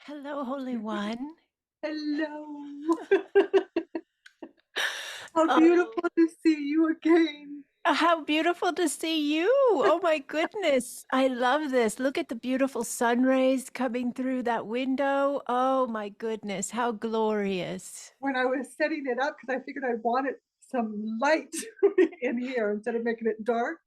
Hello, Holy One. Hello. How Oh, beautiful to see you again. how beautiful to see you. Oh my goodness. I love this. Look at the beautiful sun rays coming through that window. Oh my goodness. How glorious. When I was setting it up, because I figured I wanted some light in here instead of making it dark.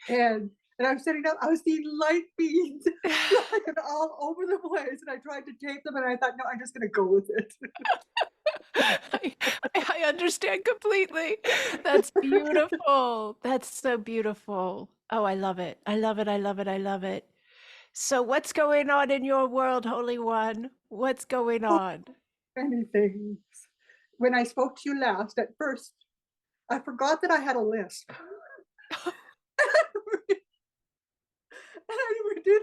And I was setting up, I was seeing light beams flying all over the place. And I tried to tape them and I thought, no, I'm just gonna go with it. I, I understand completely. That's beautiful. That's so beautiful. Oh, I love it. I love it. I love it. I love it. So, what's going on in your world, Holy One? What's going Oh, on? many things. When I spoke to you last, at first, I forgot that I had a lisp. And I did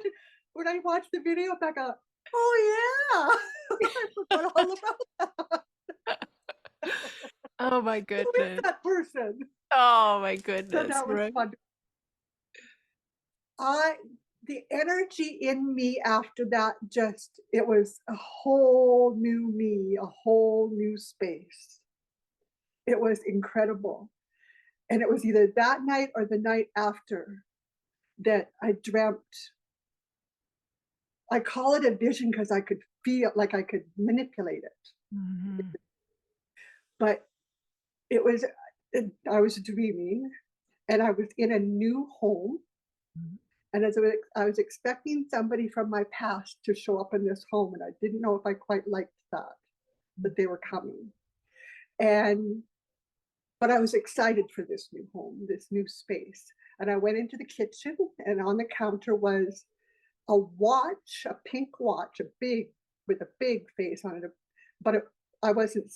when I watched the video back up, oh yeah, I forgot all about Oh my who is goodness. that person. Oh my So goodness, that was right? fun. I the energy in me after that just it was a whole new me, a whole new space. It was incredible. And it was either that night or the night after that I dreamt. I call it a vision because I could feel like I could manipulate it. Mhm. But it was I was dreaming and I was in a new home. Mhm. And I was expecting somebody from my past to show up in this home, and I didn't know if I quite liked that they were coming. And but I was excited for this new home, this new space. And I went into the kitchen, and on the counter was a watch, a pink watch, a big with a big face on it. But I wasn't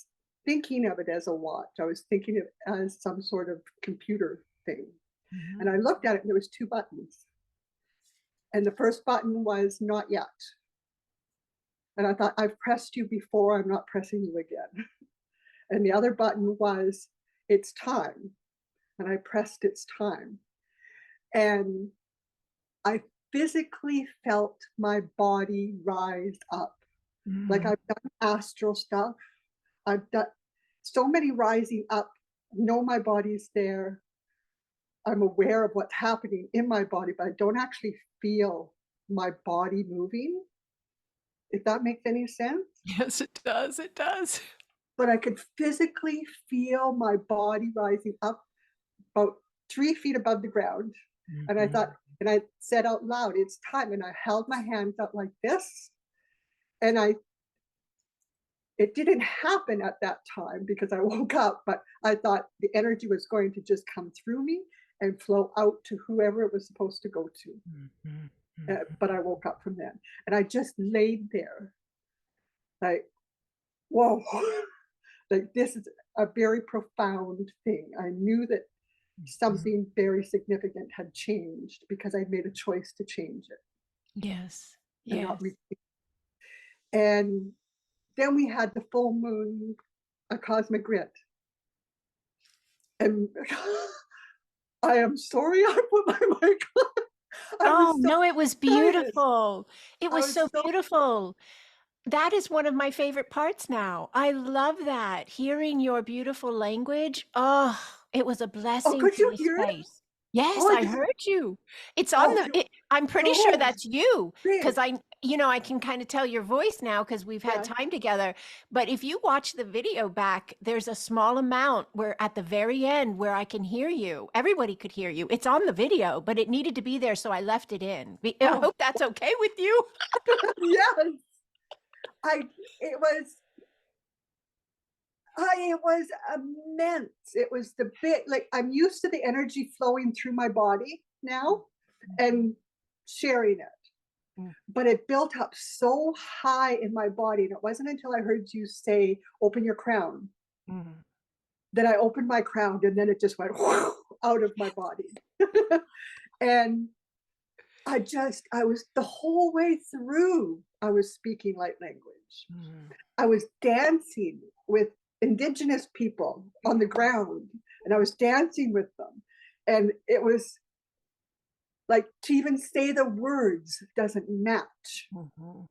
thinking of it as a watch. I was thinking of it as some sort of computer thing. And Mhm. I looked at it, and there was two buttons. And the first button was not yet. And I thought, I've pressed you before, I'm not pressing you again. And the other button was, it's time. And I pressed it's time. And I physically felt my body rise up. Like Mhm. I've done astral stuff. I've done so many rising up, know my body's there. I'm aware of what's happening in my body, but I don't actually feel my body moving, if that makes any sense. Yes, it does, it does. But I could physically feel my body rising up about 3 feet above the ground. And I thought, Mhm. and I said out loud, it's time. And I held my hands up like this. And it didn't happen at that time because I woke up, but I thought the energy was going to just come through me and flow out to whoever it was supposed to go to. Mhm. Mhm. But I woke up from then and I just laid there like, whoa, like this is a very profound thing. I knew that Mhm. something very significant had changed because I made a choice to change it Yes, and not yes. re- and then we had the full moon, a cosmic grid. And I am sorry I put my mic on. I Oh, was so no, it was excited. beautiful. It I was was so so beautiful. That is one of my favorite parts now. I love that. Hearing your beautiful language. Oh, it was a oh, blessing could to you this hear it? space. Yes, Oh, I heard you. It's on oh, it was I'm pretty sure so that's you because big. I can kind of tell your voice now because we've had Yeah. time together. But if you watch the video back, there's a small amount where at the very end where I can hear you. Everybody could hear you. It's on the video, but it needed to be there, so I left it in. I Oh, hope that's okay with you. yes. I it was it was immense. It was the big like I'm used to the energy flowing through my body now and sharing it. Mhm. But it built up so high in my body. And it wasn't until I heard you say, open your crown, Mhm. that I opened my crown and then it just went out of my body. And I was the whole way through, I was speaking light language. Mhm. I was dancing with indigenous people on the ground and I was dancing with them. And it was like to even say the words doesn't match. Mhm.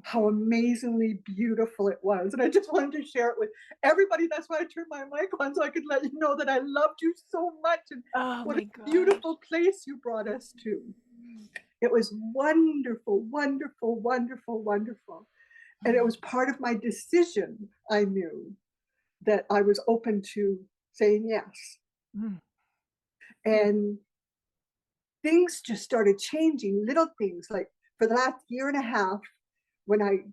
how amazingly beautiful it was. And I just wanted to share it with everybody. That's why I turned my mic on, so I could let you know that I loved you so much and Oh what a my gosh. beautiful place you brought us to. It was wonderful, wonderful, wonderful, wonderful. And it was part of my decision. I knew that I was open to saying yes. Mm, mm, And things just started changing, little things like for the last year and a half, when I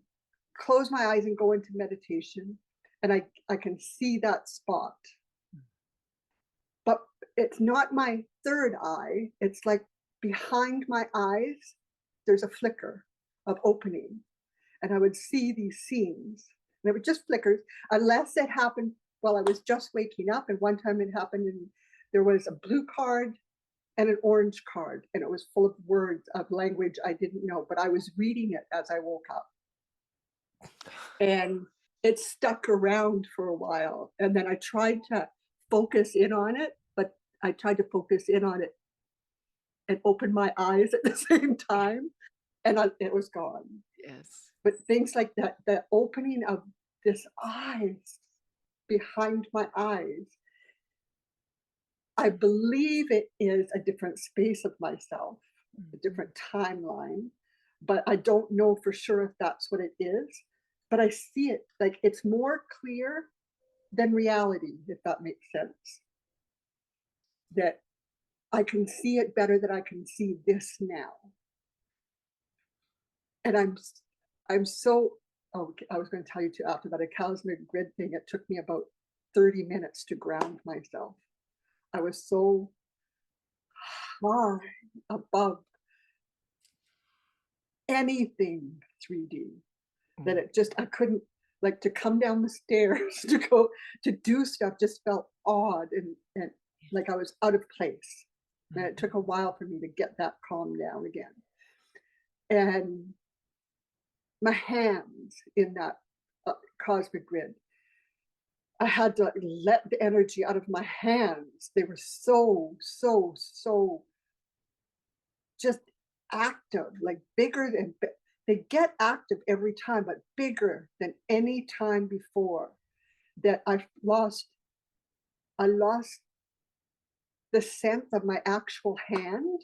close my eyes and go into meditation, and I can see that spot. But it's not my third eye. It's like behind my eyes, there's a flicker of opening. And I would see these scenes. And it would just flickers, unless it happened while I was just waking up. And one time it happened, and there was a blue card and an orange card, and it was full of words of language I didn't know, but I was reading it as I woke up. And it stuck around for a while. And then I tried to focus in on it, but I tried to focus in on it and open my eyes at the same time, and it was gone. yes. But things like that, the opening of this eyes behind my eyes, I believe it is a different space of myself, a Mhm. different timeline, but I don't know for sure if that's what it is. But I see it like it's more clear than reality, if that makes sense. That I can see it better than I can see this now. And I'm so, oh, I was going to tell you too after that Acasma grid thing. It took me about 30 minutes to ground myself. I was so high above anything 3D that Mm, it just, I couldn't, like, to come down the stairs to go to do stuff just felt odd, and like I was out of place. And it took a mhm. while for me to get that calmed down again. And my hands in that cosmic grid, I had to let the energy out of my hands. They were so, so, so just active, like bigger than they get active every time, but bigger than any time before. That I lost the sense of my actual hand,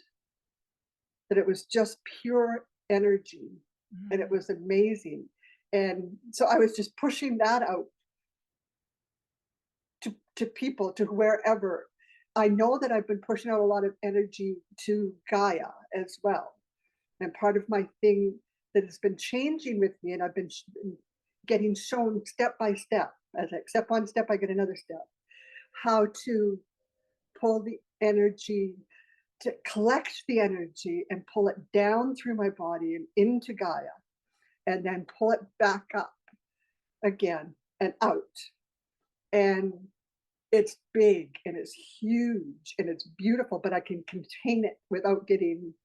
that it was just pure energy. And it Mm, was amazing. And so I was just pushing that out to people, to wherever. I know that I've been pushing out a lot of energy to Gaia as well. And part of my thing that has been changing with me, and I've been getting shown step by step, as I step one step, I get another step, how to pull the energy, to collect the energy and pull it down through my body and into Gaia, and then pull it back up again and out. And it's big and it's huge and it's beautiful, but I can contain it without getting,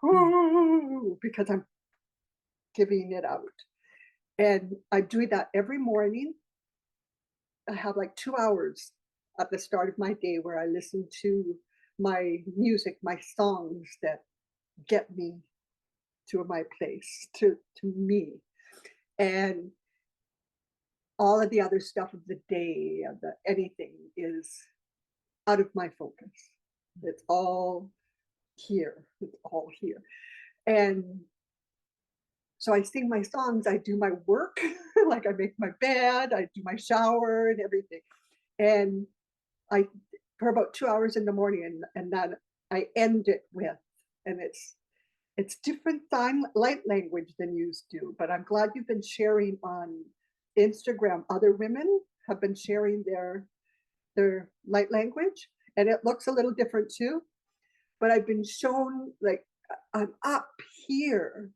mm. because I'm giving it out. And I do that every morning. I have like 2 hours at the start of my day where I listen to my music, my songs that get me to my place, to me. And all of the other stuff of the day, of the anything, is out of my focus. It's all here. It's all here. And so I sing my songs, I do my work, like I make my bed, I do my shower and everything. And I, for about 2 hours in the morning, and then I end it with, and it's different sign light language than you do, but I'm glad you've been sharing on Instagram. Other women have been sharing their light language, and it looks a little different too. But I've been shown, like, I'm up here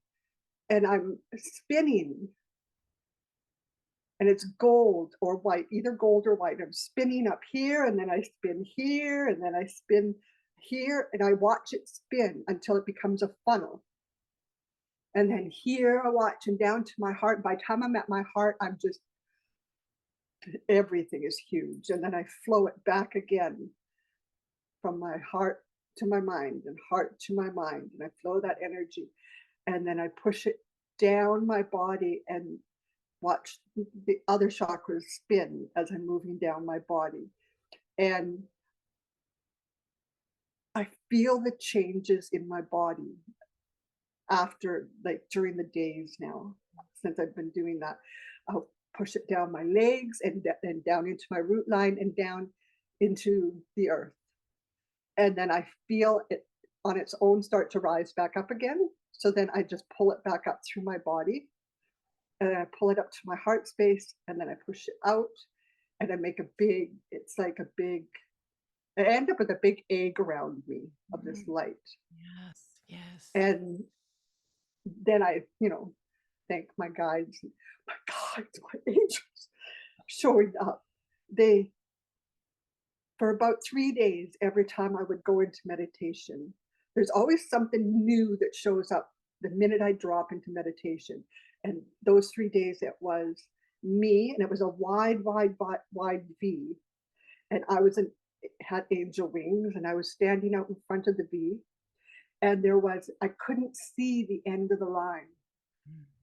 and I'm spinning, and it's gold or white, either gold or white. I'm spinning up here, and then I spin here, and then I spin here, and I watch it spin until it becomes a funnel. And then here I watch, and down to my heart. By the time I'm at my heart, I'm just, everything is huge. And then I flow it back again from my heart to my mind and heart to my mind. And I flow that energy. And then I push it down my body and watch the other chakras spin as I'm moving down my body. And I feel the changes in my body after, like during the days now, since I've been doing that. I'll push it down my legs and down into my root line and down into the earth. And then I feel it on its own start to rise back up again. So then I just pull it back up through my body, and I pull it up to my heart space, and then I push it out, and I make a big, it's like a big, I end up with a big egg around me of this light. Yes, yes. And then I, thank my guides, my guides, my angels showing up. They, for about 3 days, every time I would go into meditation, there's always something new that shows up the minute I drop into meditation. And those 3 days, it was me, and it was a wide, wide, wide, wide V. And I was had angel wings, and I was standing out in front of the V. And I couldn't see the end of the line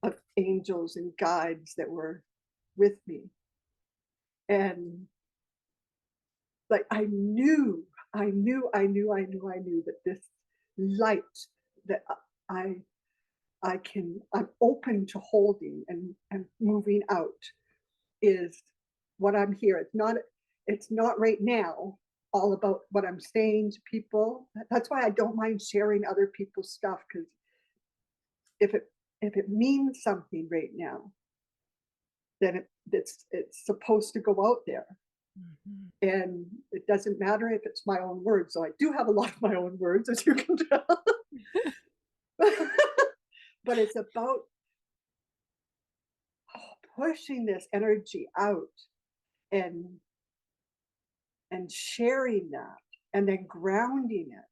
of angels and guides that were with me. And like I knew that this light that I'm open to holding and moving out is what I'm here. It's not right now all about what I'm saying to people. That's why I don't mind sharing other people's stuff, because if it means something right now, then it's supposed to go out there. Mhm. And it doesn't matter if it's my own words. So I do have a lot of my own words, as you can tell. But it's about pushing this energy out and sharing that, and then grounding it,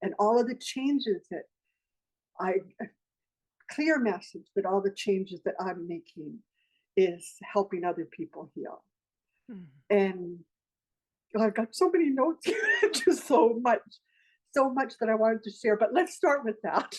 and all of the changes that I clear message that all the changes that I'm making is helping other people heal. Mhm. And I've got so many notes, just so much that I wanted to share. But let's start with that.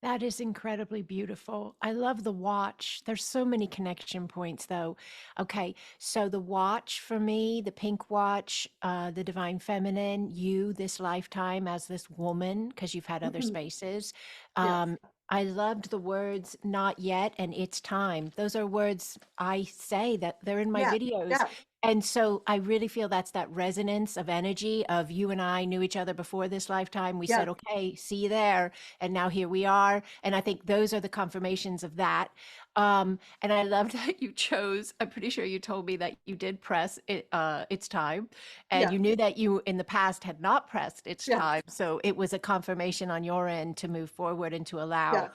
That is incredibly beautiful. I love the watch. There's so many connection points, though. Okay, so the watch for me, the pink watch, the divine feminine, you this lifetime as this woman, because you've had other Mhm. spaces. Yes, Um, I loved the words "not yet" and "it's time." Those are words I say that they're in my yes, videos. yes, And so I really feel that's that resonance of energy of you and I knew each other before this lifetime. We said, yes, okay, see you there. And now here we are. And I think those are the confirmations of that. And I loved that you chose, I'm pretty sure you told me that you did press it, it's time. And yes, you knew that you in the past had not pressed it's yes, time. So it was a confirmation on your end to move forward and to allow. yes,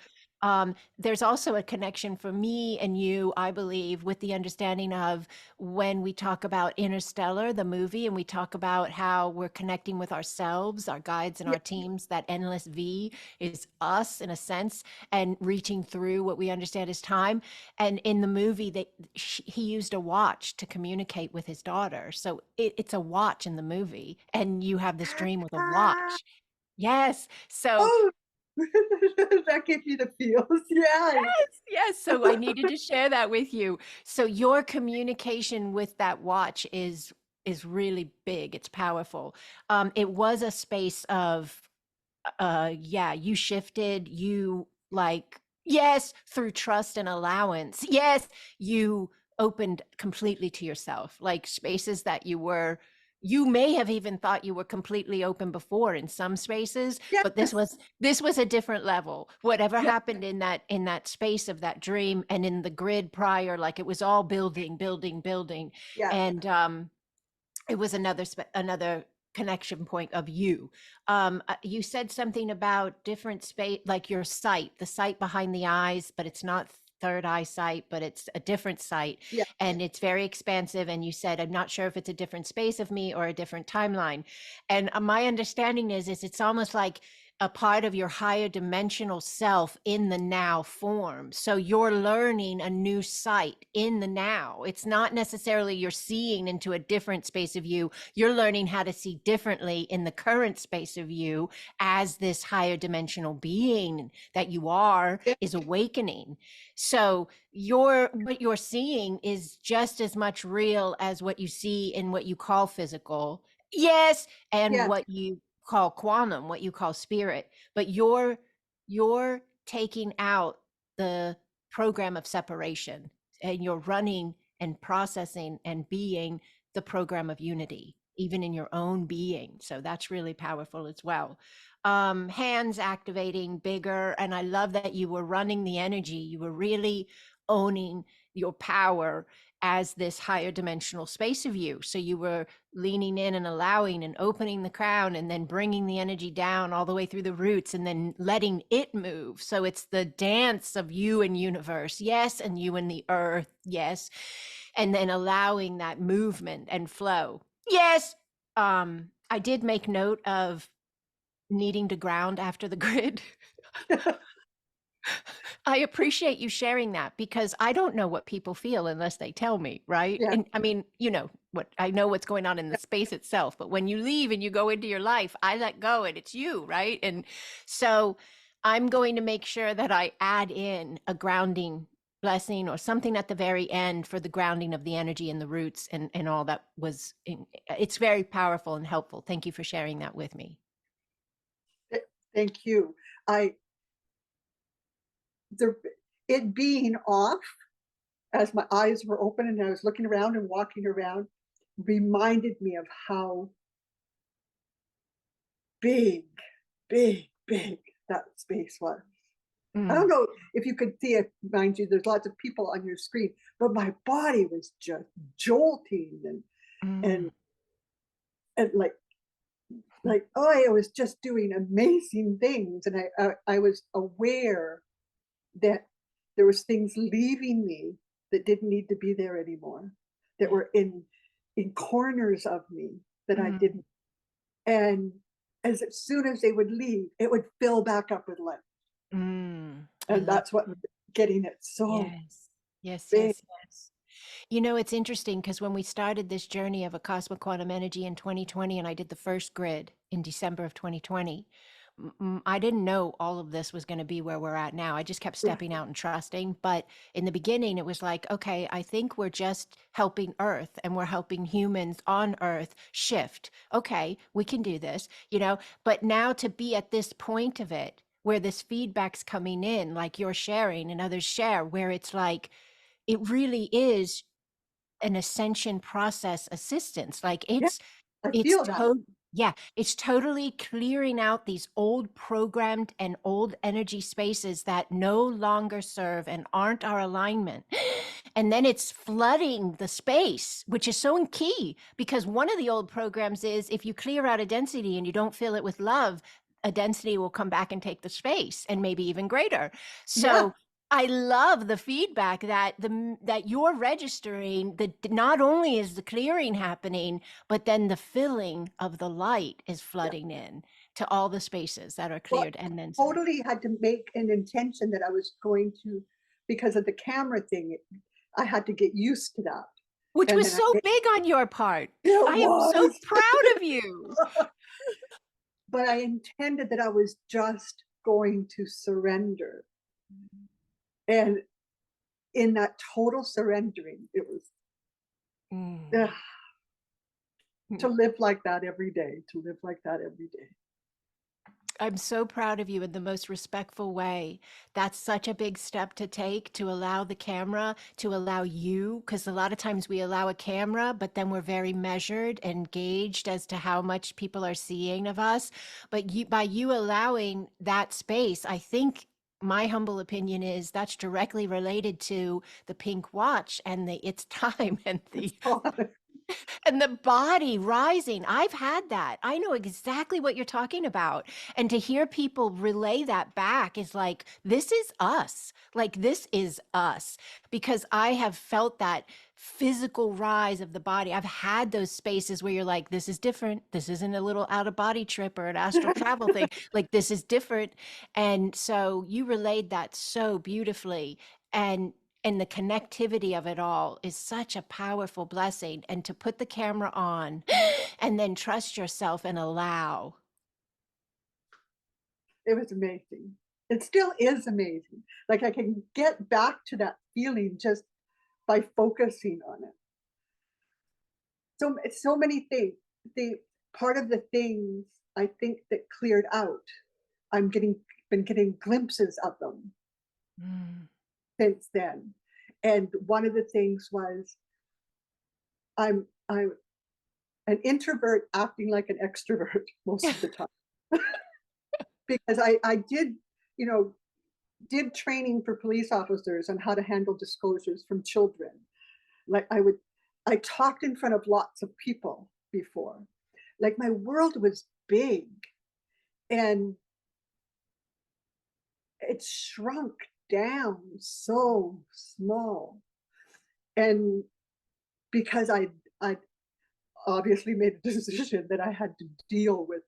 There's also a connection for me and you, I believe, with the understanding of when we talk about Interstellar, the movie, and we talk about how we're connecting with ourselves, our guides and yes, our teams, that endless V is us in a sense, and reaching through what we understand as time. And in the movie, he used a watch to communicate with his daughter. So it's a watch in the movie, and you have this dream with a ah, watch. Yes. So oh, that gave me the feels. Yes, yes, yes. So I needed to share that with you. So your communication with that watch is really big. It's powerful. It was a space of yeah, you shifted, you like, yes, through trust and allowance. Yes, you opened completely to yourself, like spaces that you may have even thought you were completely open before in some spaces, but this yes, was a different level. Whatever yes, happened in that space of that dream and in the grid prior, like it was all building, building, building. yes, And it was another connection point of you. You said something about different space, like your sight, the sight behind the eyes, but it's not third eye sight, but it's a different sight, yes, and it's very expansive. And you said, I'm not sure if it's a different space of me or a different timeline. And my understanding is it's almost like a part of your higher dimensional self in the now form. So you're learning a new sight in the now. It's not necessarily you're seeing into a different space of you. You're learning how to see differently in the current space of you as this higher dimensional being that you are Yeah. is awakening. So what you're seeing is just as much real as what you see in what you call physical. Yes, and Yes. what you call quantum, what you call spirit, but you're taking out the program of separation, and you're running and processing and being the program of unity, even in your own being. So that's really powerful as well. Hands activating bigger, and I love that you were running the energy. You were really owning your power as this higher dimensional space of you. So you were leaning in and allowing and opening the crown, and then bringing the energy down all the way through the roots, and then letting it move. So it's the dance of you and universe, yes, and you and the earth, yes, and then allowing that movement and flow, yes. I did make note of needing to ground after the grid. I appreciate you sharing that, because I don't know what people feel unless they tell me, right? Yeah. And I mean, I know what's going on in the space itself, but when you leave and you go into your life, I let go and it's you, right? And so I'm going to make sure that I add in a grounding blessing or something at the very end for the grounding of the energy and the roots and all that it's very powerful and helpful. Thank you for sharing that with me. Thank you. I the it being off as my eyes were open and I was looking around and walking around reminded me of how big, big that space was. I don't Mm, know if you could see it, mind you, there's lots of people on your screen, but my body was just jolting and mm, and like oh, I was just doing amazing things, and I was aware that there was things leaving me that didn't need to be there anymore, that yeah. were in corners of me that I Mm, didn't. And as soon as they would leave, it would fill back up with light. I And love that's what getting it so Yes. Yes, big. yes, yes. You know, it's interesting because when we started this journey of ACASMA Quantum Energy in 2020, and I did the first grid in December of 2020, I didn't know all of this was going to be where we're at now. I just kept stepping out and trusting. But in the beginning, it was like, okay, I think we're just helping Earth and we're helping humans on Earth shift. Okay, we can do this, But now to be at this point of it, where this feedback's coming in, like you're sharing and others share, where it's like, it really is an ascension process assistance. Like Yeah, I it's feel that. to yeah, it's totally clearing out these old programmed and old energy spaces that no longer serve and aren't our alignment. And then it's flooding the space, which is so key, because one of the old programs is if you clear out a density and you don't fill it with love, a density will come back and take the space, and maybe even greater. Yeah. So I love the feedback that you're registering, that not only is the clearing happening, but then the filling of the light is Yeah. flooding in to all the spaces that are Well, cleared, and then some. totally had to make an intention that I was going to, because of the camera thing, I had to get used to that. Which And was then so big on your part. it I am so was, proud of you. but I intended that I was just going to surrender. And in that total surrendering, it was Mm. to live like that every day, to live like that every day. I'm so proud of you in the most respectful way. That's such a big step to take, to allow the camera, to allow you, because a lot of times we allow a camera, but then we're very measured and gauged as to how much people are seeing of us. But by you allowing that space, I think my humble opinion is that's directly related to the pink watch and the it's time and It's the fun. And the body rising. I've had that. I know exactly what you're talking about. And to hear people relay that back is like, this is us. Like, this is us. Because I have felt that physical rise of the body. I've had those spaces where you're like, this is different. This isn't a little out of body trip or an astral travel thing. Like, this is different. And so you relayed that so beautifully. And the connectivity of it all is such a powerful blessing. And to put the camera on and then trust yourself and allow. It was amazing. It still is amazing. Like I can get back to that feeling just by focusing on it. So it's so many things. The part of the things I think that cleared out, I'm been getting glimpses of them Mm. since then. And one of the things was I'm an introvert acting like an extrovert most of the time. Because I did, you know, did training for police officers on how to handle disclosures from children. Like I talked in front of lots of people before. Like my world was big and it shrunk down so small. And because I obviously made a decision that I had to deal with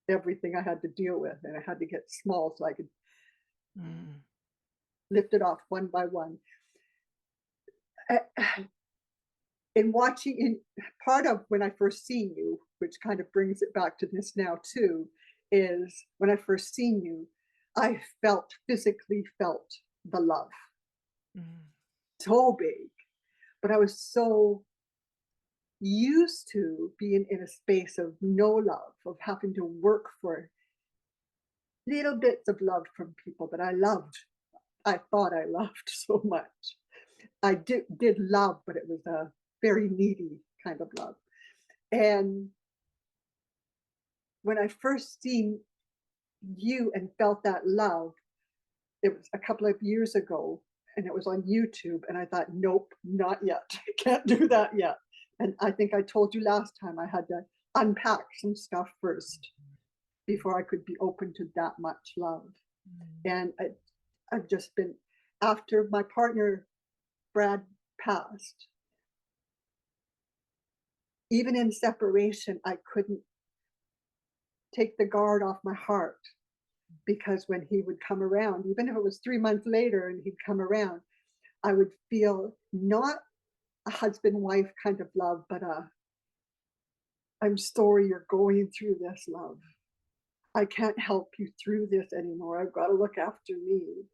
everything I had to deal with, and I had to get small so I could Mm. lift it off one by one. In watching, in part of when I first seen you, which kind of brings it back to this now too, is when I first seen you, I physically felt the love Mm. so big, but I was so used to being in a space of no love, of having to work for little bits of love from people that I loved. I thought I loved so much. I did love, but it was a very needy kind of love. And when I first seen you and felt that love, it was a couple of years ago, and it was on YouTube. And I thought, nope, not yet. I can't do that yet. And I think I told you last time I had to unpack some stuff first before I could be open to that much love. And I've just been, after my partner Brad passed, even in separation, I couldn't take the guard off my heart, because when he would come around, even if it was 3 months later and he'd come around, I would feel not a husband wife kind of love, but I'm sorry you're going through this love. I can't help you through this anymore. I've got to look after me.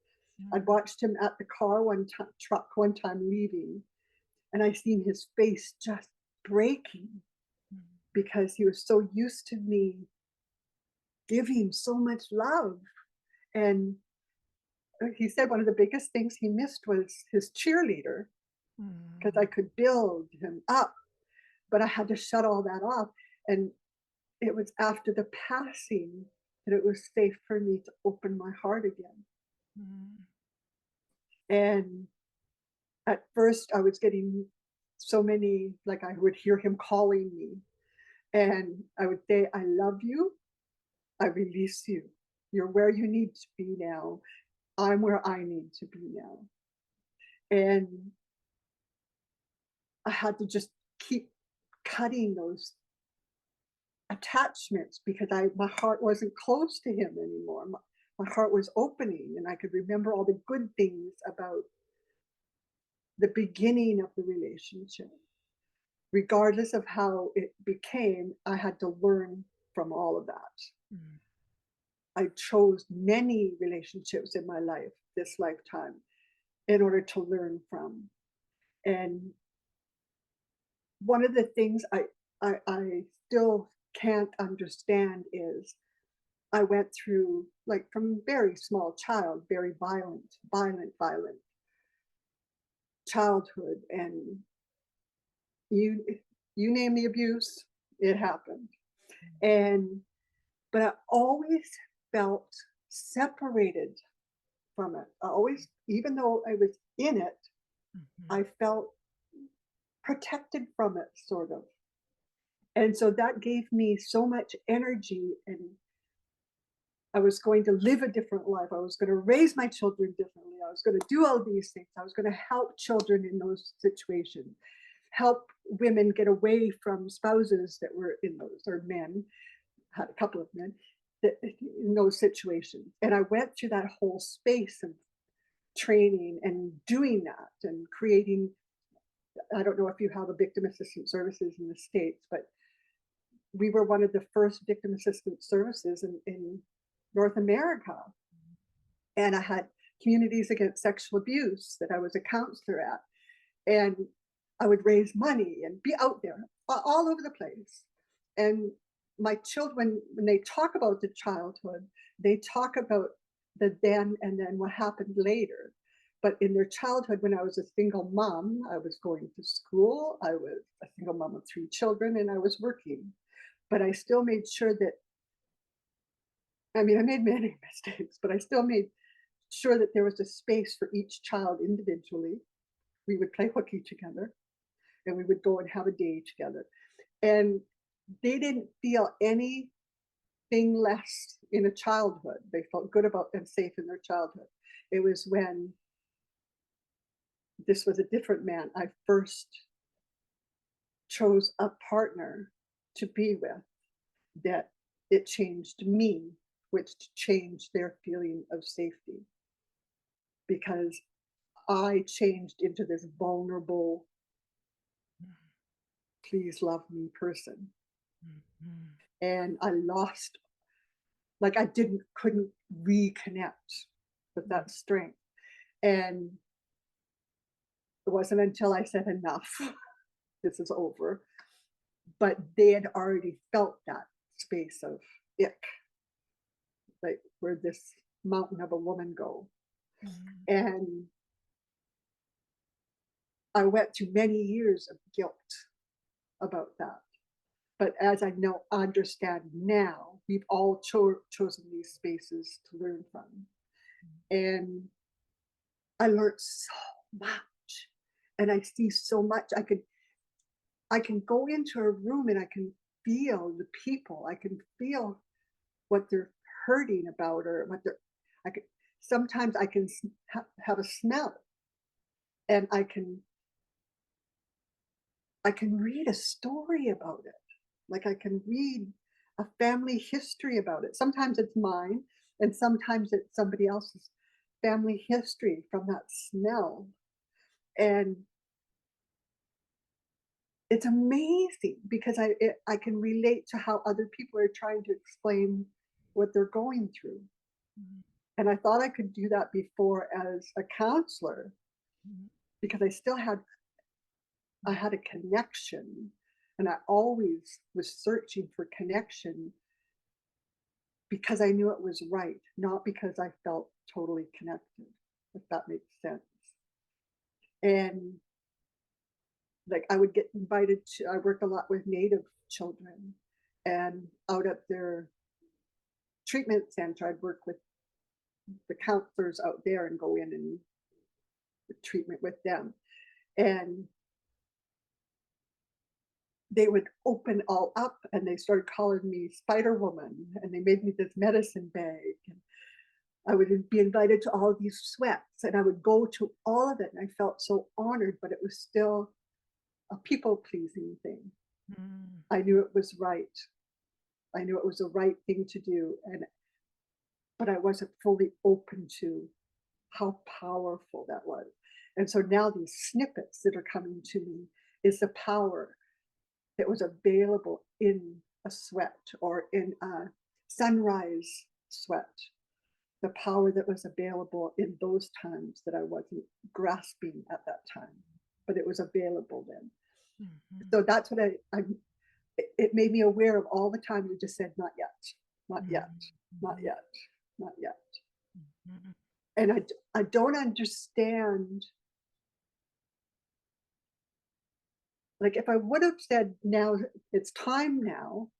I'd watched him at the truck one time leaving, and I seen his face just breaking because he was so used to me giving so much love. And he said one of the biggest things he missed was his cheerleader, because I could build him up, but I had to shut all that off. And it was after the passing that it was safe for me to open my heart again. And at first, I was getting so many, like I would hear him calling me, and I would say, I love you. I release you. You're where you need to be now. I'm where I need to be now. And I had to just keep cutting those attachments because my heart wasn't close to him anymore. My heart was opening, and I could remember all the good things about the beginning of the relationship. Regardless of how it became, I had to learn from all of that. I chose many relationships in my life, this lifetime, in order to learn from. And one of the things I still can't understand is I went through, like, from very small child, very violent childhood, and you you name the abuse, it happened. And but I always felt separated from it. I always, even though I was in it, I felt protected from it, sort of. And so that gave me so much energy, and I was going to live a different life. I was going to raise my children differently. I was going to do all these things. I was going to help children in those situations, help women get away from spouses that were in those, or men, had a couple of men that in those situations. And I went through that whole space of training and doing that and creating. I don't know if you have a victim assistance services in the States, but we were one of the first victim assistance services in North America. And I had communities against sexual abuse that I was a counselor at. And I would raise money and be out there all over the place. And my children, when they talk about the childhood, they talk about the then and then what happened later. But in their childhood, when I was a single mom, I was going to school, I was a single mom of 3 children, and I was working. But I still made sure that, I mean, I made many mistakes, but I still made sure that there was a space for each child individually. We would play hooky together, and we would go and have a day together. And they didn't feel anything less in a childhood. They felt good about and safe in their childhood. It was when this was a different man I first chose a partner to be with that it changed me, which changed their feeling of safety. Because I changed into this vulnerable, please love me person. Mhm. And I lost, like couldn't reconnect with that strength. And it wasn't until I said enough, this is over. But they had already felt that space of ick, like where this mountain of a woman go. Mhm. And I went through many years of guilt about that. But as I know, understand now, we've all chosen these spaces to learn from. And I learned so much. And I see so much. I can go into a room and I can feel the people. I can feel what they're hurting about, or what they're, I can, sometimes I can have a smell, and I can read a story about it. Like I can read a family history about it. Sometimes it's mine, and sometimes it's somebody else's family history from that smell. And it's amazing because I can relate to how other people are trying to explain what they're going through. Mhm. And I thought I could do that before as a counselor, Mhm. because I had a connection, and I always was searching for connection because I knew it was right, not because I felt totally connected, if that makes sense. And like I would get invited to, I worked a lot with Native children, and out at their treatment center, I'd work with the counselors out there and go in and treatment with them. And they would open all up and they started calling me Spider Woman, and they made me this medicine bag. And I would be invited to all of these sweats, and I would go to all of it. And I felt so honored, but it was still a people pleasing thing. Mhm. I knew it was right. I knew it was the right thing to do. But I wasn't fully open to how powerful that was. And so now these snippets that are coming to me is the power that was available in a sweat or in a sunrise sweat, the power that was available in those times that I wasn't grasping at that time, but it was available then. Mhm. So that's what it made me aware of all the time you just said, not yet, not yet, not Mhm. yet, not yet. Mhm. And I don't understand. Like if I would have said now it's time now,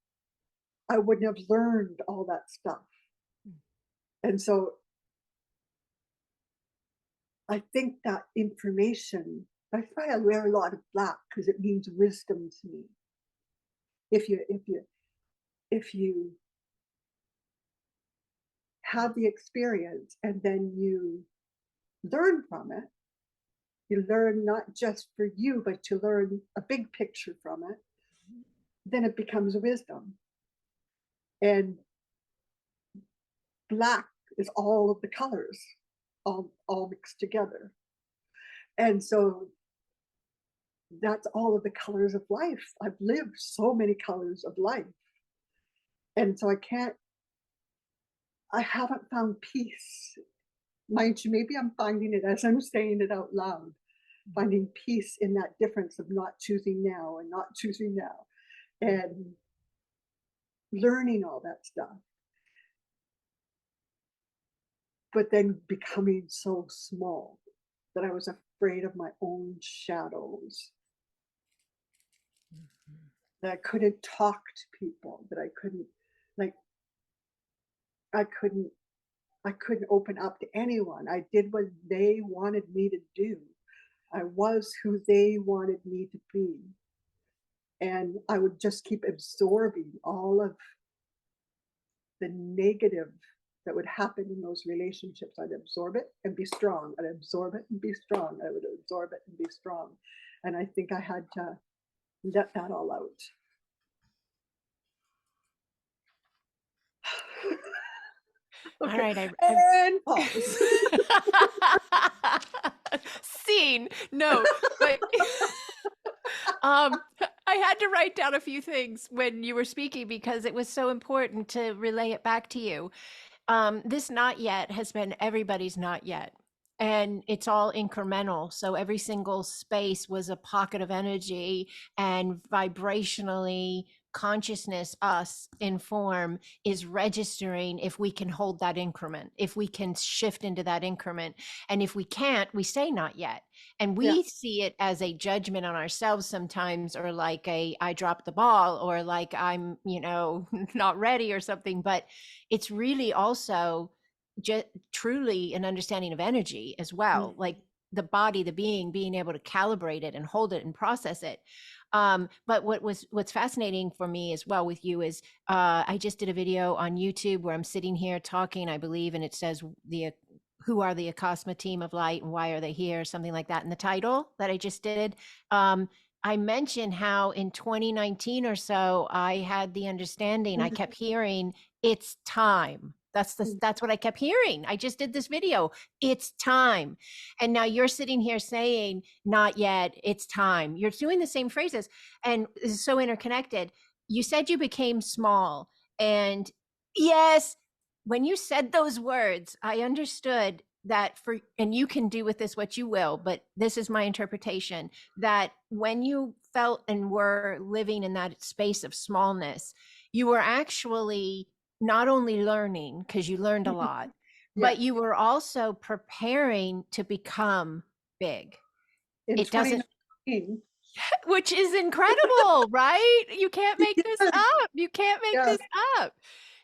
I wouldn't have learned all that stuff. And so I think that information That's why I wear a lot of black, because it means wisdom to me. If you have the experience and then you learn from it, you learn not just for you, but you learn a big picture from it, then it becomes wisdom. And black is all of the colors, all mixed together. And so that's all of the colors of life. I've lived so many colors of life. And so I haven't found peace. Mind you, maybe I'm finding it as I'm saying it out loud, finding peace in that difference of not choosing now and not choosing now, and learning all that stuff, but then becoming so small that I was afraid of my own shadows, that I couldn't talk to people, that I couldn't, like, I couldn't, I couldn't open up to anyone. I did what they wanted me to do. I was who they wanted me to be. And I would just keep absorbing all of the negative that would happen in those relationships. I'd absorb it and be strong. I'd absorb it and be strong. I would absorb it and be strong. And I think I had to let that all out. All Okay. right, And pause. Scene. No, but um, I had to write down a few things when you were speaking because it was so important to relay it back to you. This not yet has been everybody's not yet. And it's all incremental. So every single space was a pocket of energy, and vibrationally, consciousness, us in form, is registering if we can hold that increment, if we can shift into that increment. And if we can't, we say not yet. And Yeah. we see it as a judgment on ourselves sometimes, or like a I dropped the ball, or like I'm, not ready or something. But it's really also just truly an understanding of energy as well, Mm. like the body, the being able to calibrate it and hold it and process it. But what's fascinating for me as well with you is I just did a video on YouTube where I'm sitting here talking, I believe, and it says the who are the Acasma Team of Light and why are they here, something like that in the title that I just did. I mentioned how in 2019 or so I had the understanding, I kept hearing it's time. That's what I kept hearing. I just did this video. It's time. And now you're sitting here saying, not yet, it's time. You're doing the same phrases, and this is so interconnected. You said you became small. And yes, when you said those words, I understood that and you can do with this what you will, but this is my interpretation, that when you felt and were living in that space of smallness, you were actually not only learning, because you learned a lot, Yeah. but you were also preparing to become big. In It doesn't, 2019. which is incredible, right? You can't make this Yes. up. You can't make Yes. this up.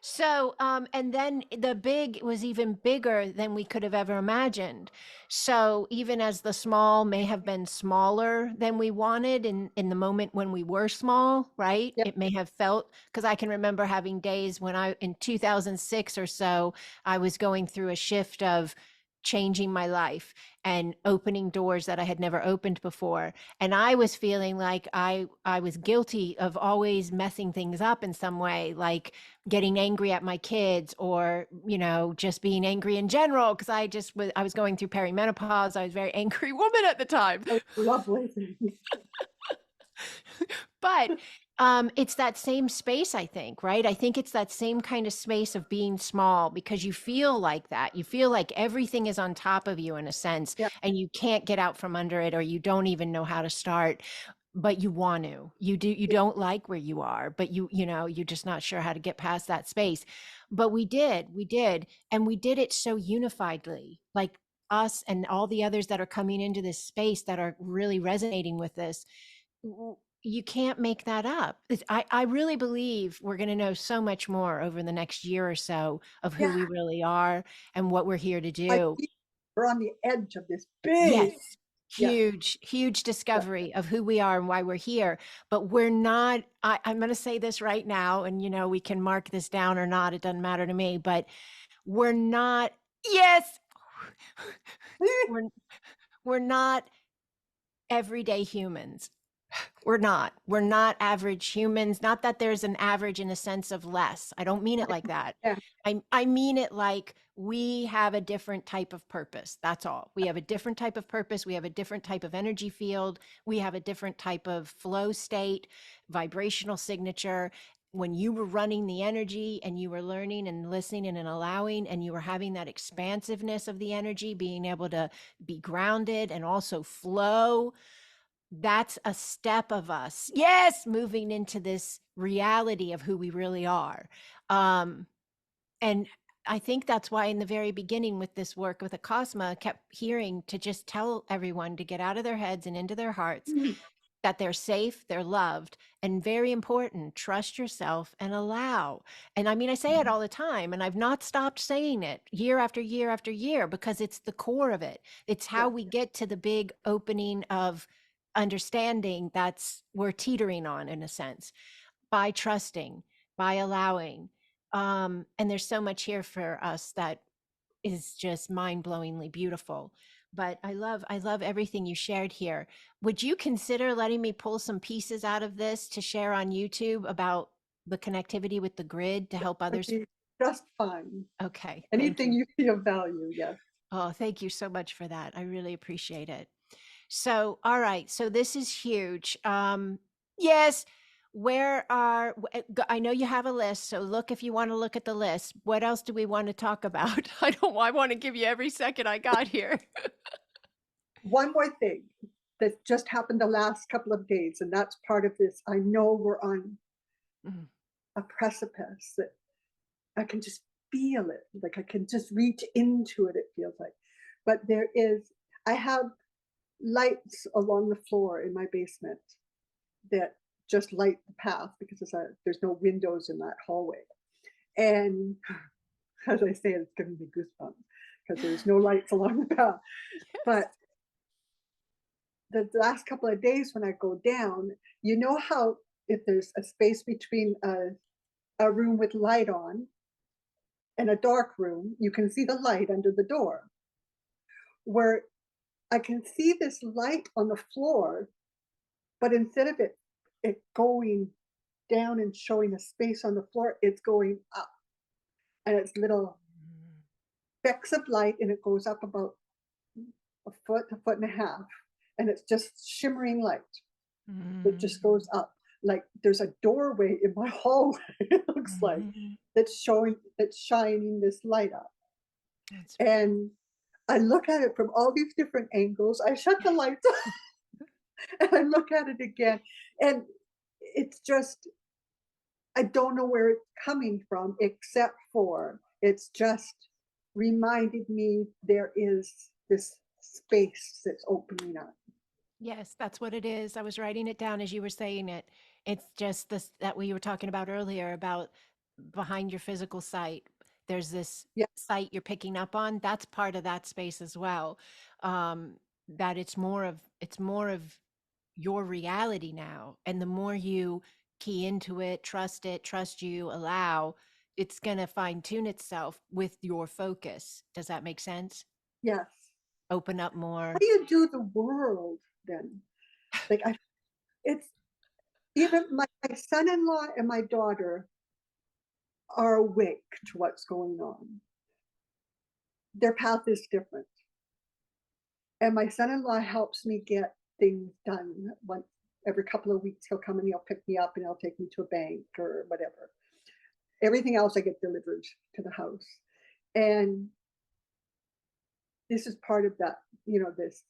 So, and then the big was even bigger than we could have ever imagined. So even as the small may have been smaller than we wanted in the moment when we were small, right? Yeah. It may have felt, because I can remember having days when in 2006 or so, I was going through a shift of changing my life and opening doors that I had never opened before. And I was feeling like I was guilty of always messing things up in some way, like getting angry at my kids, or just being angry in general, because I was going through perimenopause. I was a very angry woman at the time. Those lovely things. But it's that same space, I think, right? I think it's that same kind of space of being small, because you feel like that. You feel like everything is on top of you in a sense, Yeah. and you can't get out from under it, or you don't even know how to start, but you want to. You do. You Yeah. don't like where you are, but you're just not sure how to get past that space. But we did, and we did it so unifiedly, like us and all the others that are coming into this space that are really resonating with this. You can't make that up. I really believe we're going to know so much more over the next year or so of who Yeah. we really are and what we're here to I do. feel we're on the edge of this Yes, big Yes. Huge, huge discovery of who we are and why we're here. But we're not, I'm going to say this right now, and we can mark this down or not. It doesn't matter to me, but we're not, yes, we're, we're not everyday humans. We're not average humans. Not that there's an average in the sense of less. I don't mean it like that. Yeah. I mean it like we have a different type of purpose. That's all. We have a different type of purpose. We have a different type of energy field. We have a different type of flow state, vibrational signature. When you were running the energy and you were learning and listening and allowing, and you were having that expansiveness of the energy, being able to be grounded and also flow, that's a step of us, yes, moving into this reality of who we really are. And I think that's why in the very beginning with this work with Acasma, I kept hearing to just tell everyone to get out of their heads and into their hearts, that they're safe, they're loved, and very important, trust yourself and allow. And I mean, I say it all the time, and I've not stopped saying it year after year after year, because it's the core of it. It's how we get to the big opening of understanding that's we're teetering on, in a sense, by trusting, by allowing. And there's so much here for us that is just mind-blowingly beautiful. But I love everything you shared here. Would you consider letting me pull some pieces out of this to share on YouTube about the connectivity with the grid to help Would others? be just fine. Okay, thank Anything you. you see of value, yes. Oh, thank you so much for that. I really appreciate it. So, all right. So this is huge. Yes. I know you have a list. So look, if you want to look at the list, what else do we want to talk about? I want to give you every second I got here. One more thing that just happened the last couple of days, and that's part of this. I know we're on Mhm. a precipice that I can just feel it. Like I can just reach into it, it feels like. But I have lights along the floor in my basement that just light the path because there's no windows in that hallway. And as I say, it's giving me goosebumps because there's no lights along the path. Yes. But the last couple of days when I go down, you know how if there's a space between a room with light on and a dark room, you can see the light under the door. Where I can see this light on the floor, but instead of it going down and showing a space on the floor, it's going up. And it's little specks of light, and it goes up about a foot and a half. And it's just shimmering light. It just goes up. Like there's a doorway in my hallway, it looks like, Mhm. that's shining this light up. That's And I look at it from all these different angles. I shut the lights off and I look at it again. And it's just, I don't know where it's coming from, except for it's just reminded me there is this space that's opening up. Yes, that's what it is. I was writing it down as you were saying it. It's just this that we were talking about earlier about behind your physical sight. There's this Yeah. sight you're picking up on. That's part of that space as well. That it's more of your reality now. And the more you key into it, trust you, allow, it's gonna fine tune itself with your focus. Does that make sense? Yes. Open up How more. do you do the world then? Like it's even my son-in-law and my daughter are awake to what's going on. Their path is different. And my son-in-law helps me get things done. Once every couple of weeks, he'll come and he'll pick me up and he'll take me to a bank or whatever. Everything else I get delivered to the house. And this is part of that, this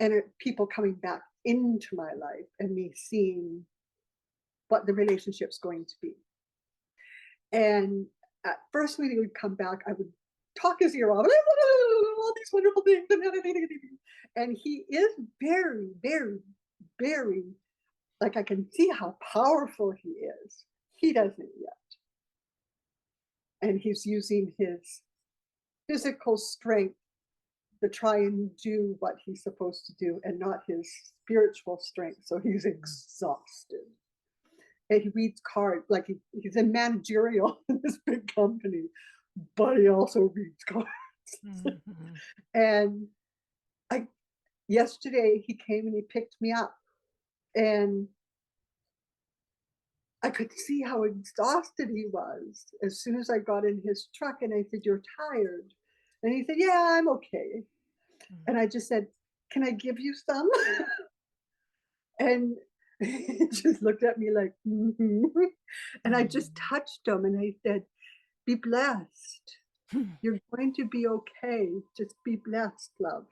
and people coming back into my life and me seeing what the relationship's going to be. And at first, when he would come back, I would talk his ear off, all these wonderful things. And he is very, very, very, like I can see how powerful he is. He doesn't yet. And he's using his physical strength to try and do what he's supposed to do and not his spiritual strength. So he's exhausted. And he reads cards, like he's in managerial in this big company, but he also reads cards. Mhm. And I yesterday he came and he picked me up, and I could see how exhausted he was as soon as I got in his truck, and I said, "You're tired." And he said, "Yeah, I'm okay." Mm. And I just said, "Can I give you some?" And he just looked at me like, "Mhm." And I just Mm. touched him and I said, "Be blessed. Mm. You're going to be okay. Just be blessed, love.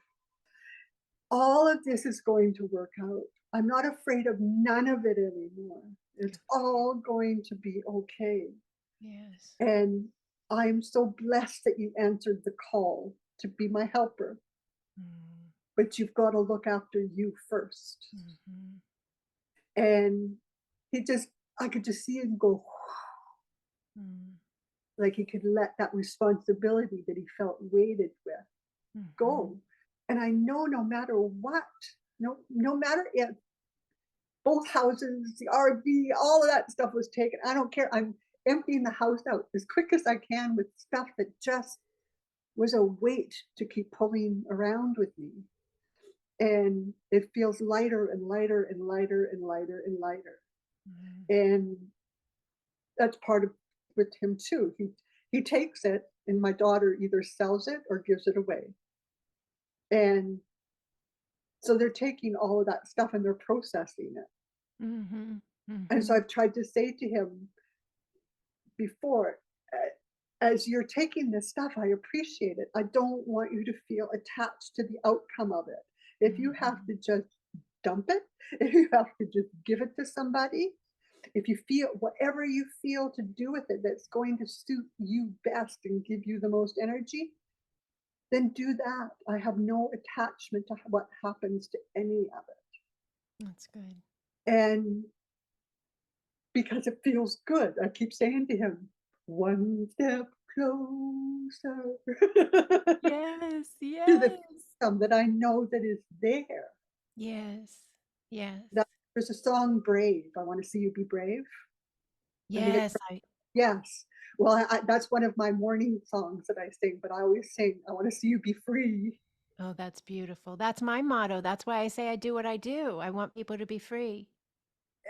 All of this is going to work out. I'm not afraid of none of it anymore. It's Good. all going to be okay. Yes. And I'm so blessed that you answered the call to be my helper, Mm. but you've got to look after you first." Mhm. And he just, I could just see him go, Mm. like he could let that responsibility that he felt weighted with Mhm. go. And I know no matter what, no matter if both houses, the RV, all of that stuff was taken, I don't care. I'm emptying the house out as quick as I can with stuff that just was a weight to keep pulling around with me. And it feels lighter and lighter and lighter and lighter and lighter. Mhm. And that's part of with him too. He takes it, and my daughter either sells it or gives it away. And so they're taking all of that stuff and they're processing it. Mhm. And so Mhm. I've tried to say to him before, as you're taking this stuff, I appreciate it. I don't want you to feel attached to the outcome of it. If you have Mhm. to just dump it, if you have to just give it to somebody, if you feel whatever you feel to do with it that's going to suit you best and give you the most energy, then do that. I have no attachment to what happens to any of it. That's good. And because it feels good, I keep saying to him, one step closer Yes, to the yes. freedom that I know that is there. Yes. Yes. That there's a song, Brave. I want to see you be brave. I think it's, Yes, I yes. Well, that's one of my morning songs that I sing, but I always sing, I want to see you be free. oh, that's beautiful. That's my motto. That's why I say I do what I do. I want people to be free.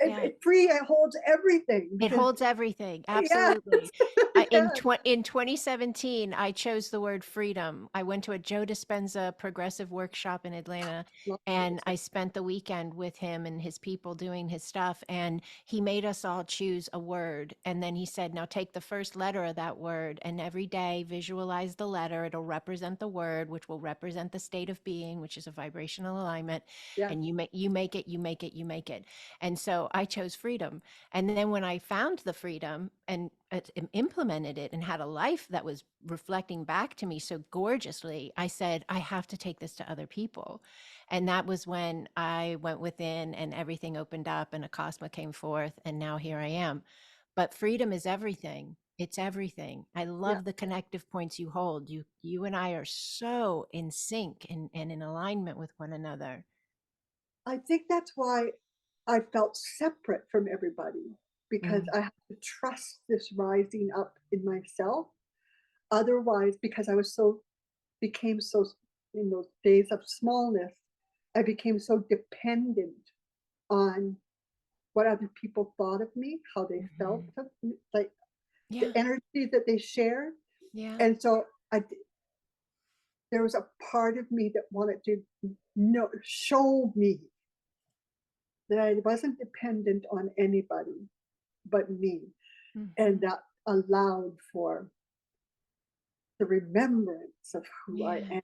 Yeah. Free, it holds everything It because, holds everything, yes, absolutely. yes, In 2017, I chose the word freedom. I went to a Joe Dispenza progressive workshop in Atlanta, love and this. I spent the weekend with him and his people doing his stuff. And he made us all choose a word. And then he said, now take the first letter of that word, and every day visualize the letter. It'll represent the word, which will represent the state of being, which is a vibrational alignment. Yes, And you make it, you make it, you make it. And so I chose freedom. And then when I found the freedom and implemented it and had a life that was reflecting back to me so gorgeously, I said, I have to take this to other people. And that was when I went within and everything opened up and Acasma came forth. And now here I am. But freedom is everything. It's everything. I yes. love the connective points you hold. You and I are so in sync and in alignment with one another. I think that's why I felt separate from everybody, because Mm, I have to trust this rising up in myself. Otherwise, because I was so, became so, in those days of smallness, I became so dependent on what other people thought of me, how they felt mhm. of me, like Yeah. the energy that they shared. Yeah. And so there was a part of me that wanted to know, show me that I wasn't dependent on anybody but me. And Mhm. that allowed for the remembrance of who I Yeah. am.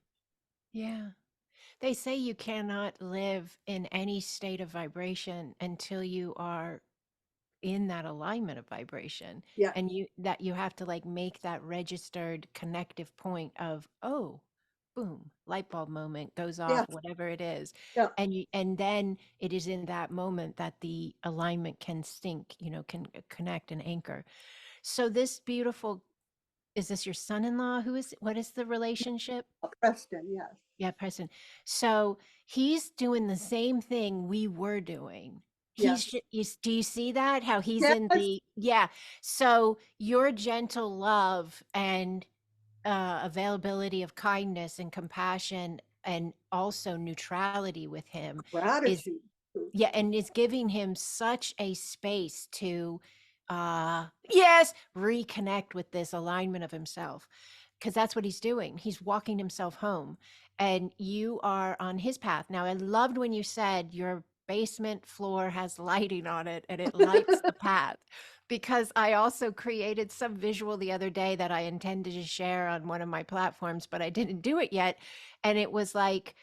Yeah. They say you cannot live in any state of vibration until you are in that alignment of vibration. Yes, And you have to like make that registered connective point of, oh, boom, light bulb moment goes off, yes, whatever it is. yeah. And then it is in that moment that the alignment can sync, can connect and anchor. So this beautiful, is this your son-in-law? What is the relationship? Preston, yes. Yeah, Preston. So he's doing the same thing we were doing. He's, Yes. do you see that? How he's in Yes. the, yeah. So your gentle love and availability of kindness and compassion and also neutrality with him is, Gratitude. yeah, and is giving him such a space to yes, reconnect with this alignment of himself, because that's what he's doing. He's walking himself home, and you are on his path. Now, I loved when you said your basement floor has lighting on it and it lights the path, because I also created some visual the other day that I intended to share on one of my platforms, but I didn't do it yet. And it was like,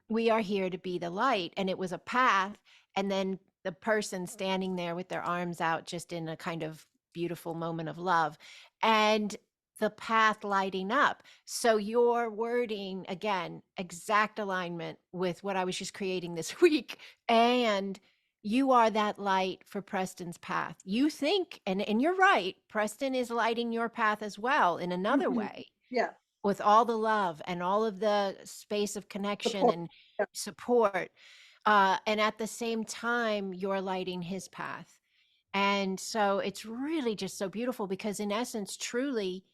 we are here to be the light. And it was a path. And then the person standing there with their arms out, just in a kind of beautiful moment of love. And the path lighting up. So your wording, again, exact alignment with what I was just creating this week. And you are that light for Preston's path. You think, and you're right, Preston is lighting your path as well in another Mhm. way, Yeah. with all the love and all of the space of connection Support. and Yeah. support. And at the same time, you're lighting his path. And so it's really just so beautiful, because in essence, truly,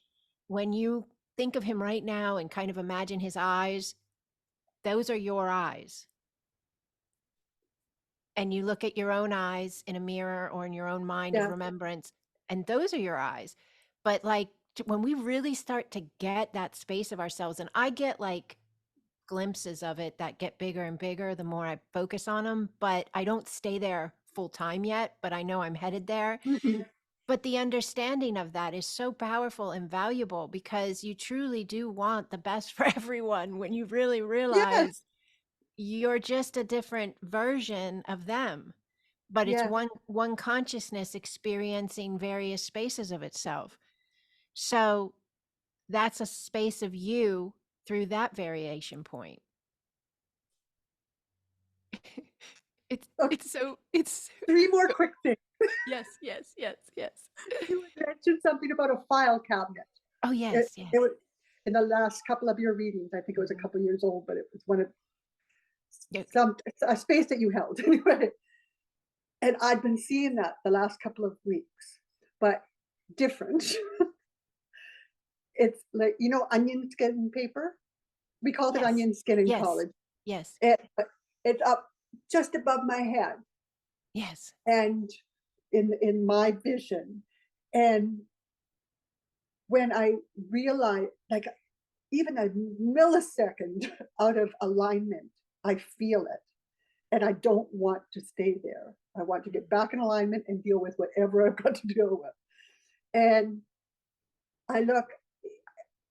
when you think of him right now and kind of imagine his eyes, those are your eyes. And you look at your own eyes in a mirror or in your own mind of Yeah. remembrance, and those are your eyes. But like, when we really start to get that space of ourselves, and I get like glimpses of it that get bigger and bigger the more I focus on them, but I don't stay there full time yet, but I know I'm headed there. Mhm. But the understanding of that is so powerful and valuable, because you truly do want the best for everyone when you really Yes. realize you're just a different version of them, but it's Yes. one consciousness experiencing various spaces of itself. So that's a space of you through that variation point. Okay. It's so it's 3 more quick things. yes, yes, yes, yes. You had mentioned something about a file cabinet. Oh, It yes, it yes. was in the last couple of your readings. I think it was a Mhm. couple years old, but it was one of Yeah. some a space that you held anyway. And I've been seeing that the last couple of weeks, but different. It's like, onion skin paper? We called it Yes. onion skin in Yes. college. Yes. It's up just above my head Yes. and in my vision. And when I realize, like, even a millisecond out of alignment, I feel it. And I don't want to stay there. I want to get back in alignment and deal with whatever I've got to deal with. And I look,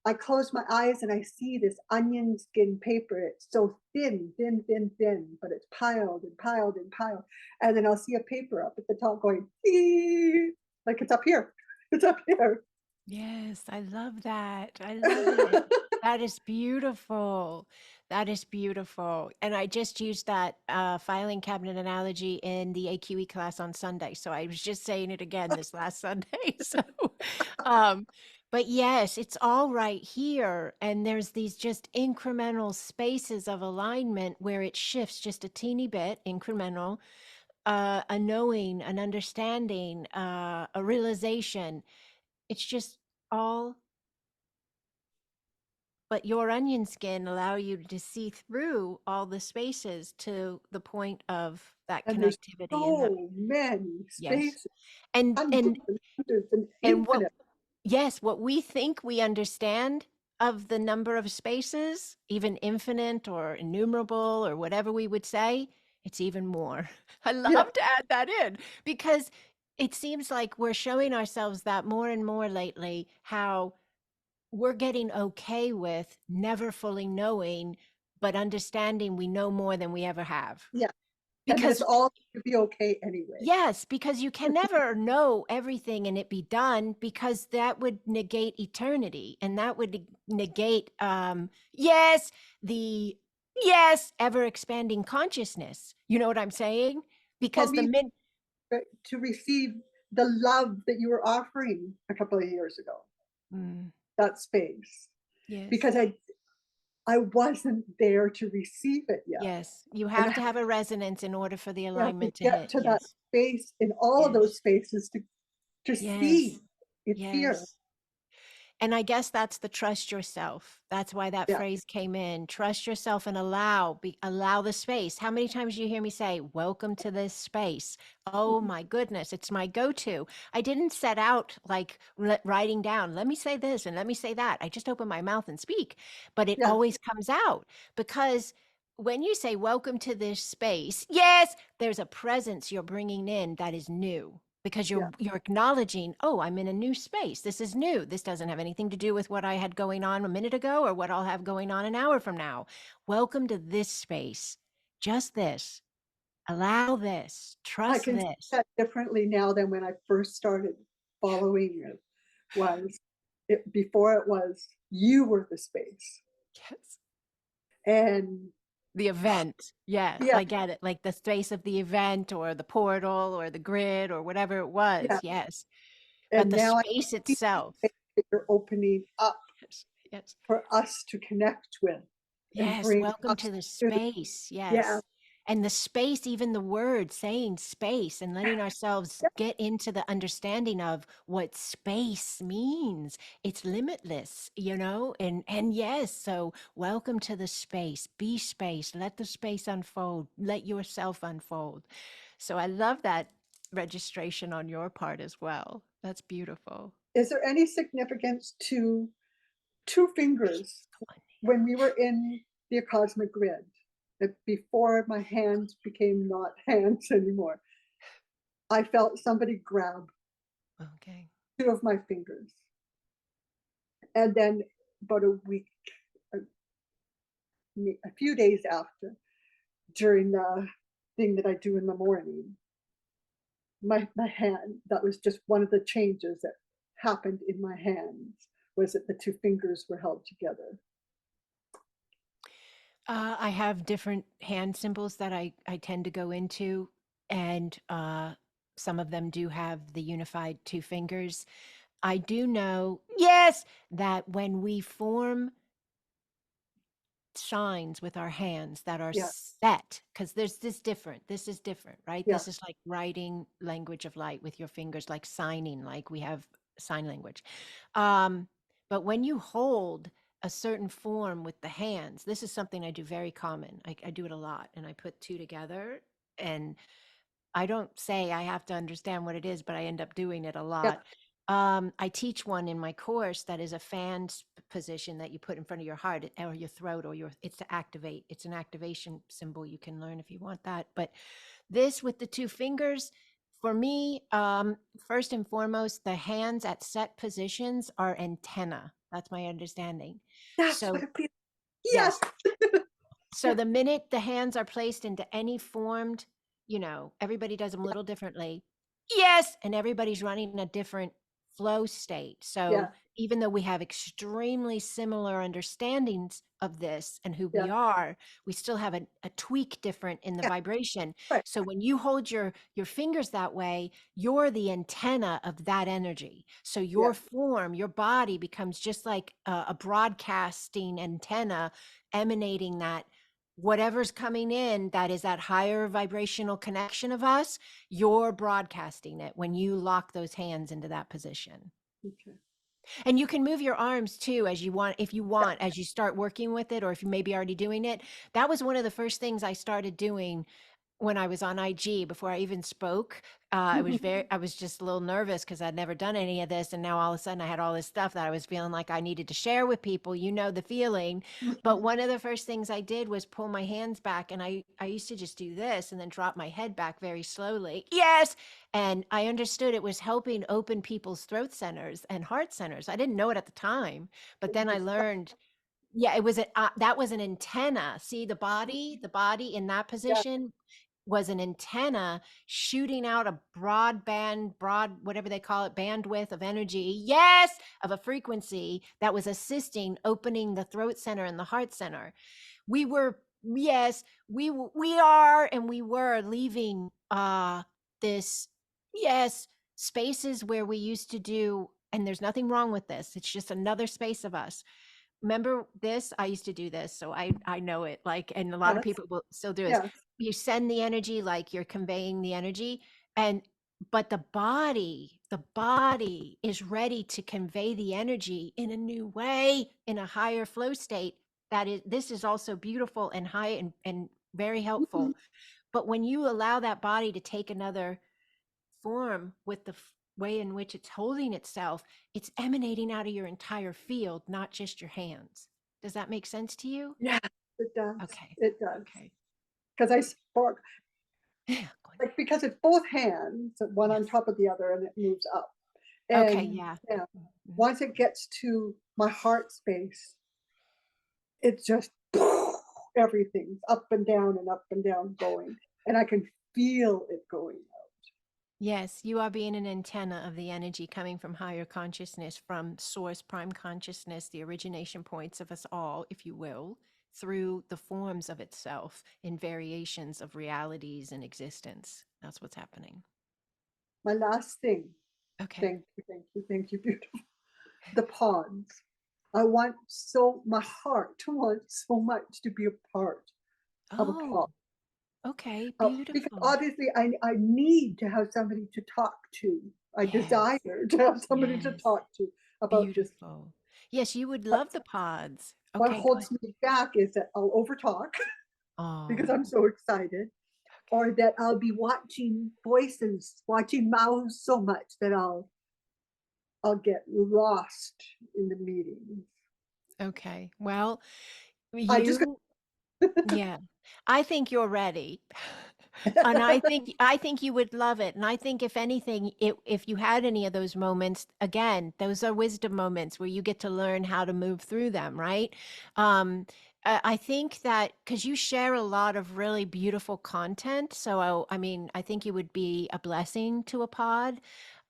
I close my eyes and I see this onion skin paper. It's so thin, thin, thin, thin, but it's piled and piled and piled. And then I'll see a paper up at the top going, "Ee," like it's up here. It's up here. Yes, I love that. I love it. That is beautiful. That is beautiful. And I just used that filing cabinet analogy in the AQE class on Sunday. So I was just saying it again this last Sunday. So, um, but yes, it's all right here. And there's these just incremental spaces of alignment where it shifts just a teeny bit, incremental, a knowing, an understanding, a realization. It's just all, but your onion skin allow you to see through all the spaces to the point of that And there's connectivity and that, so many yes. spaces, And hundreds and hundreds and what, infinite. yes, what we think we understand of the number of spaces, even infinite or innumerable or whatever we would say, it's even more. I Yeah, love to add that in, because it seems like we're showing ourselves that more and more lately, how we're getting okay with never fully knowing, but understanding we know more than we ever have. yeah. And that it's Because, all to be okay anyway. yes, because you can never know everything and it be done, because that would negate eternity, and that would negate, yes, the, yes, ever expanding consciousness. You know what I'm saying? For Because the me, min, to receive the love that you were offering a couple of years ago, mm, that space, yes, because I wasn't there to receive it yet. Yes. You And have to have a resonance in order for the you have to alignment to get hit. to that Yes. space in all of those Yes. spaces to see Yes. it's here. Yes. And I guess that's the trust yourself. That's why that Yeah. phrase came in. Trust yourself and allow the space. How many times do you hear me say, welcome to this space? Oh Mhm. my goodness, it's my go-to. I didn't set out like writing down, let me say this and let me say that. I just open my mouth and speak, but it Yeah. always comes out because when you say welcome to this space, yes, there's a presence you're bringing in that is new because Yeah. you're acknowledging, oh, I'm in a new space. This is new. This doesn't have anything to do with what I had going on a minute ago or what I'll have going on an hour from now. Welcome to this space. Just this. Allow this. I Trust can see this. that differently now than when I first started following it. Was it before it was you were the space. Yes. And The event. Yes, yeah, I get it. Like the space of the event or the portal or the grid or whatever it yeah. was. Yes. But And the now I space see itself. the space that you're opening up Yes. Yes. for us to connect with and Yes, bring welcome us to the to. space. Yeah. Yes. And the space, even the word saying space and letting ourselves Yeah. get into the understanding of what space means. It's limitless, you know? And yes, so welcome to the space. Be space. Let the space unfold. Let yourself unfold. So I love that registration on your part as well. That's beautiful. Is there any significance to two fingers when we were in the cosmic grid? That before my hands became not hands anymore, I felt somebody grab Okay. two of my fingers. And then about a week, a, a few days after, during the thing that I do in the morning, my hand, that was just one of the changes that happened in my hands, was that the two fingers were held together. I have different hand symbols that I tend to go into, and some of them do have the unified two fingers. I do know, yes, that when we form signs with our hands that are Yeah, set, because there's this is different, right? yeah, This is like writing language of light with your fingers, like signing, like we have sign language. um but when you hold a certain form with the hands, this is something I do very common. I do it a lot, and I put two together, and I don't say I have to understand what it is, but I end up doing it a yeah, lot. I teach one in my course that is a position that you put in front of your heart or your throat or your, it's to activate. It's an activation symbol you can learn if you want that. But this with the two fingers, for me, first and foremost, the hands at set positions are antenna. That's my understanding. that's what So it feels. Yes. yes, so Yeah, the minute the hands are placed into any formed, everybody does them a little differently. Yes, and everybody's running a different flow state. So yeah, even though we have extremely similar understandings of this and who yeah, we are, we still have a tweak different in the yeah, vibration. right, So when you hold your fingers that way, you're the antenna of that energy. So yeah, your form, your body becomes just like a broadcasting antenna emanating that whatever's coming in that is that higher vibrational connection of us, you're broadcasting it when you lock those hands into that position. okay, And you can move your arms too as you want, if you yeah, want, as you start working with it, or if you maybe already doing it. That was one of the first things I started doing when I was on IG before I even spoke. I was just a little nervous because I'd never done any of this. And now all of a sudden I had all this stuff that I was feeling like I needed to share with people. You know the feeling. But one of the first things I did was pull my hands back, and I used to just do this and then drop my head back very slowly. Yes. And I understood it was helping open people's throat centers and heart centers. I didn't know it at the time, but then I learned, yeah, it was that was an antenna. See the body in that yeah, position was an antenna shooting out a broad, whatever they call it, bandwidth of energy, yes, of a frequency that was assisting opening the throat center and the heart center. We were, yes, we are, and we were leaving this, yes, spaces where we used to do, and there's nothing wrong with this. It's just another space of us remember this? I used to do this, so I know it. Like, and a lot of Yes, people will still do this. yes. You send the energy, like you're conveying the energy, and but the body is ready to convey the energy in a new way, in a higher flow state. That is, this is also beautiful and high and very Mhm. helpful. But when you allow that body to take another form with the way in which it's holding itself, it's emanating out of your entire field, not just your hands. Does that make sense to you? Yeah, it does. Okay. It does. Okay. Because I spark, Yeah. like, because it's both hands, one on Yes. top of the other, and it moves up. Okay. And Yeah. yeah, Mhm. once it gets to my heart space, it's just everything's up and down going. And I can feel it going. Yes, you are being an antenna of the energy coming from higher consciousness, from source prime consciousness, the origination points of us all, if you will, through the forms of itself in variations of realities and existence. That's what's happening. My last thing, Okay. thank you, thank you, thank you, beautiful. The pods. My heart wants so much to be a part of a pod. Oh, okay. Because Beautiful. obviously I need to have somebody to talk to. I desire Yes. to have somebody to Yes. talk to about this. Beautiful. Yes, you would But love the pods. what Okay, good. holds me back is that I'll overtalk because I'm Oh, so excited, or that I'll be watching voices, watching mouths so much that I'll get lost in the meeting. okay. Well, I just you, yeah, I think you're ready. And I think you would love it. And I think if anything, if you had any of those moments, again, those are wisdom moments where you get to learn how to move through them, right? I think that because you share a lot of really beautiful content, so I mean, I think you would be a blessing to a pod.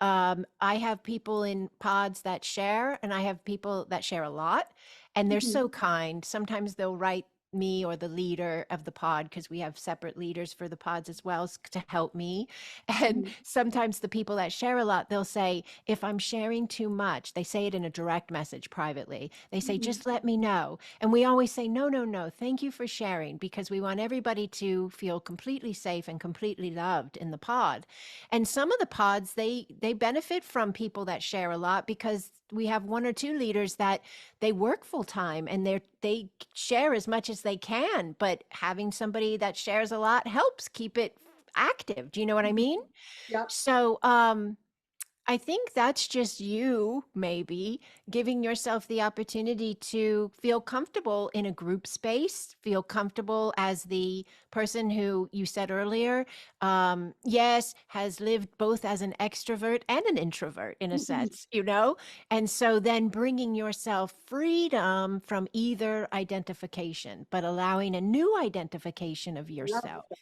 I have people in pods that share, and I have people that share a lot, and they're Mhm, so kind. Sometimes they'll write me or the leader of the pod, because we have separate leaders for the pods as well, to help me. And mhm, sometimes the people that share a lot, they'll say, if I'm sharing too much, they say it in a direct message privately. They say, mhm. just let me know. And we always say, no, no, no, thank you for sharing, because we want everybody to feel completely safe and completely loved in the pod. And some of the pods, they benefit from people that share a lot, because we have one or two leaders that they work full time and they share as much as they can, but having somebody that shares a lot helps keep it active. Do you know what I Mhm. mean? Yeah, So, I think that's just you maybe giving yourself the opportunity to feel comfortable in a group space, feel comfortable as the person who you said earlier, yes, has lived both as an extrovert and an introvert in a mhm. sense, you know? And so then bringing yourself freedom from either identification, but allowing a new identification of I love yourself, that.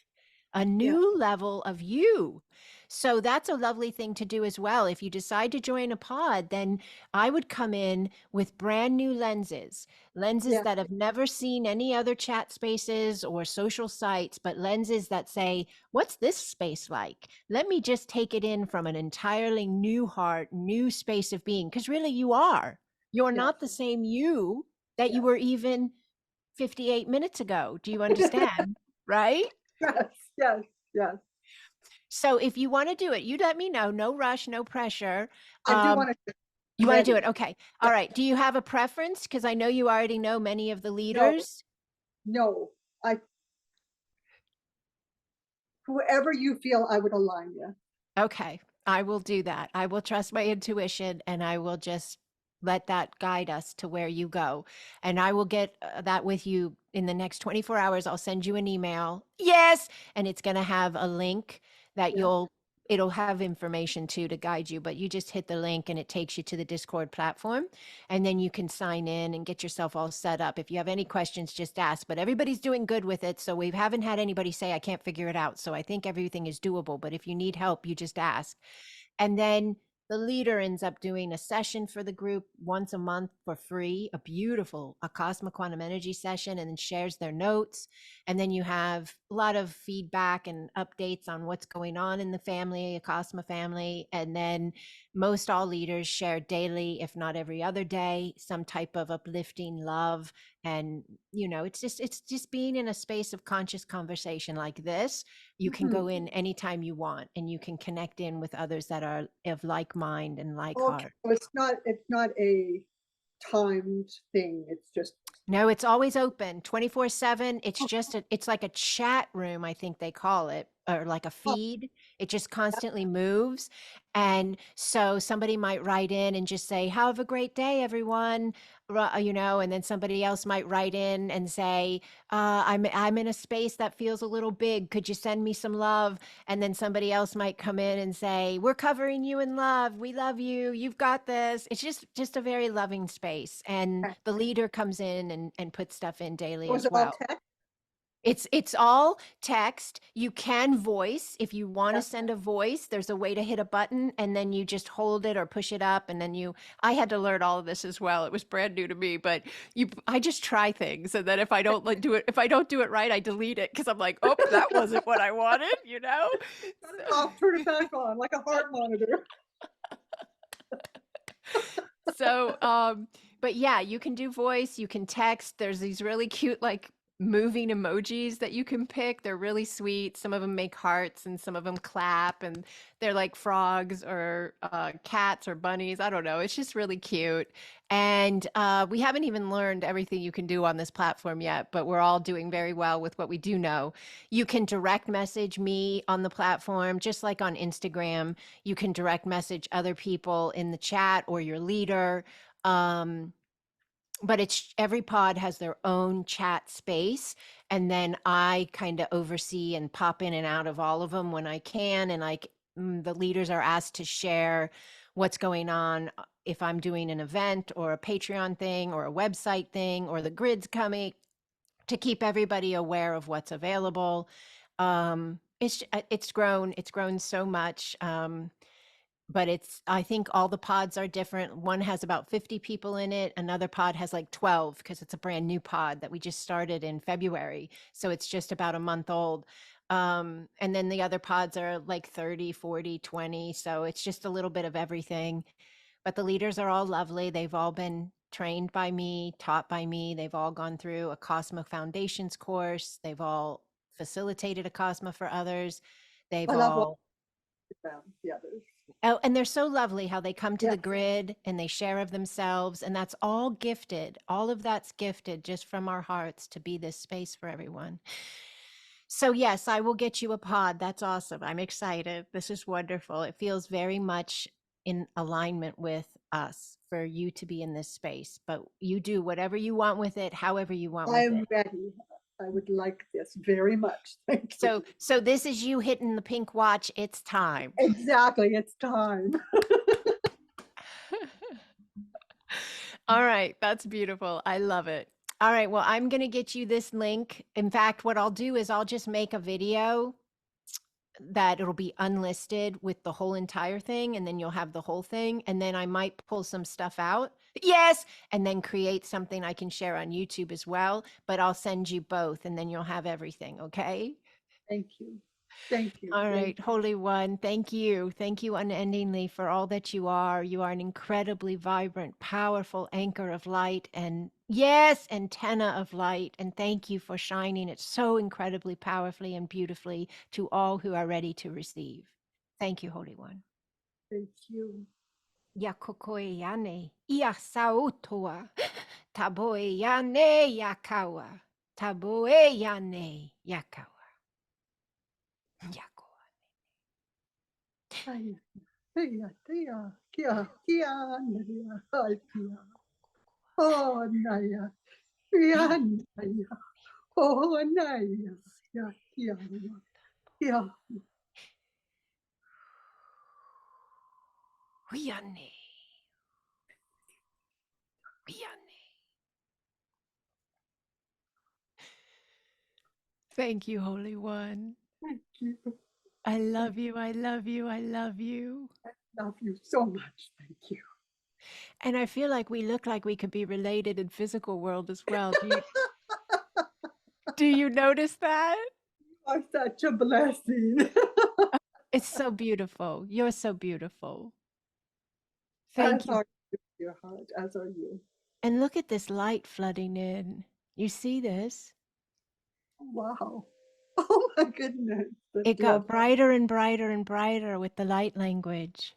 a Yeah, new level of you. So that's a lovely thing to do as well. If you decide to join a pod, then I would come in with brand new lenses, lenses yeah, that have never seen any other chat spaces or social sites, but lenses that say, what's this space like? Let me just take it in from an entirely new heart, new space of being. Because really, you are. You're yes, not the same you that you yes. were even 58 minutes ago. Do you understand? Right? Yes, yes, yes. So if you want to do it, you let me know. No rush, no pressure. I do Um, wanna you want to do ready. it? Okay. Yeah, All right. Do you have a preference? Because I know you already know many of the no, leaders. no. I Whoever you feel I would align with. Okay. I will do that. I will trust my intuition, and I will just let that guide us to where you go. And I will get that with you in the next 24 hours. I'll send you an email. Yes. And it's going to have a link that Yeah. it'll have information too to guide you, but you just hit the link and it takes you to the Discord platform. And then you can sign in and get yourself all set up. If you have any questions, just ask. But everybody's doing good with it. So we haven't had anybody say, I can't figure it out. So I think everything is doable. But if you need help, you just ask. And then the leader ends up doing a session for the group once a month for free, a beautiful ACASMA Quantum Energy session, and then shares their notes. And then you have a lot of feedback and updates on what's going on in the family, ACASMA family. And then most all leaders share daily, if not every other day, some type of uplifting love. And, it's just being in a space of conscious conversation like this. You can Mhm. go in anytime you want, and you can connect in with others that are of like mind and like Okay, heart. so it's not a timed thing. It's just No, it's always open 24/7. It's like a chat room, I think they call it, or like a oh, feed. It just constantly moves. And so somebody might write in and just say, "Have a great day, everyone." And then somebody else might write in and say, I'm in a space that feels a little big. Could you send me some love?" And then somebody else might come in and say, "We're covering you in love. We love you. You've got this." It's just a very loving space. And okay. the leader comes in and puts stuff in daily Was as it all well. text? It's all text. You can voice if you want to Yeah. send a voice. There's a way to hit a button, and then you just hold it or push it up, and then I had to learn all of this as well. It was brand new to me, but I just try things, and then if I don't do it, if I don't do it right, I delete it because I'm like, "Oh, that wasn't what I wanted." Shut it So, off, turn it back on like a heart monitor. so, but yeah, you can do voice, you can text. There's these really cute, like, moving emojis that you can pick. They're really sweet. Some of them make hearts and some of them clap, and they're like frogs or cats or bunnies. I don't know. It's just really cute. And we haven't even learned everything you can do on this platform yet, but we're all doing very well with what we do know. You can direct message me on the platform, just like on Instagram. You can direct message other people in the chat or your leader. Um, but it's every pod has their own chat space, and then I kind of oversee and pop in and out of all of them when I can. And the leaders are asked to share what's going on, if I'm doing an event or a Patreon thing or a website thing or the grid's coming, to keep everybody aware of what's available. It's grown so much. But I think all the pods are different. One has about 50 people in it. Another pod has like 12 because it's a brand new pod that we just started in February. So it's just about a month old. And then the other pods are like 30, 40, 20. So it's just a little bit of everything. But the leaders are all lovely. They've all been trained by me, taught by me. They've all gone through a Cosmo Foundations course. They've all facilitated a Cosmo for others. They've I love all them, the others. Oh, and they're so lovely how they come to Yeah. the grid and they share of themselves. And that's all gifted. All of that's gifted just from our hearts to be this space for everyone. So, yes, I will get you a pod. That's awesome. I'm excited. This is wonderful. It feels very much in alignment with us for you to be in this space. But you do whatever you want with it, however you want I with am it. ready. I would like this very much. Thank you. So this is you hitting the pink watch. It's time. Exactly. It's time. All right, that's beautiful. I love it. All right, well, I'm going to get you this link. In fact, what I'll do is I'll just make a video that it'll be unlisted with the whole entire thing, and then you'll have the whole thing. And then I might pull some stuff out. Yes. And then create something I can share on YouTube as well. But I'll send you both, and then you'll have everything. Okay. Thank you. Thank you. All Thank right, Holy One, thank you. Thank you unendingly for all that you are. You are an incredibly vibrant, powerful anchor of light and, yes, antenna of light. And thank you for shining it so incredibly powerfully and beautifully to all who are ready to receive. Thank you, Holy One. thank you. Yakokoeane, ia sautoa, taboeane yakawa, taboeane yakawa. Yako. Ay, tia, tia, kia, kia, naya, ay, kia. Oh, naya, kia, naya. Oh, naya, kia, kia, kia. Huyane. Huyane. Thank you, Holy One. Thank you. I love you. I love you. I love you. Love you so much. Thank you. And I feel like we look like we could be related in physical world as well. Do you notice that? Are such a blessing. It's so beautiful. You're so beautiful. Thank As you. are you, dear heart, as are you. And look at this light flooding in. You see this? Wow. Oh my goodness. That's It got lovely. brighter and brighter and brighter with the light language.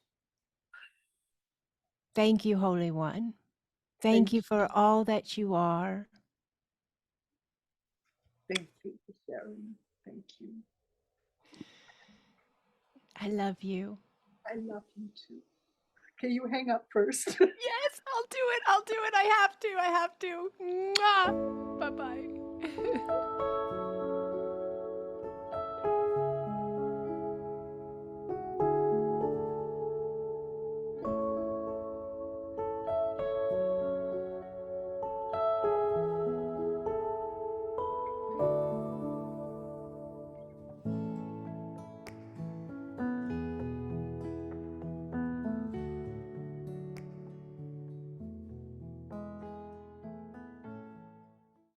Thank you, Holy One. Thank Thank you you. for all that you are. Thank you for sharing. Thank you. I love you. I love you too. Can you hang up first? Yes, I'll do it. I'll do it. I have to. I have to. Mwah. Bye-bye.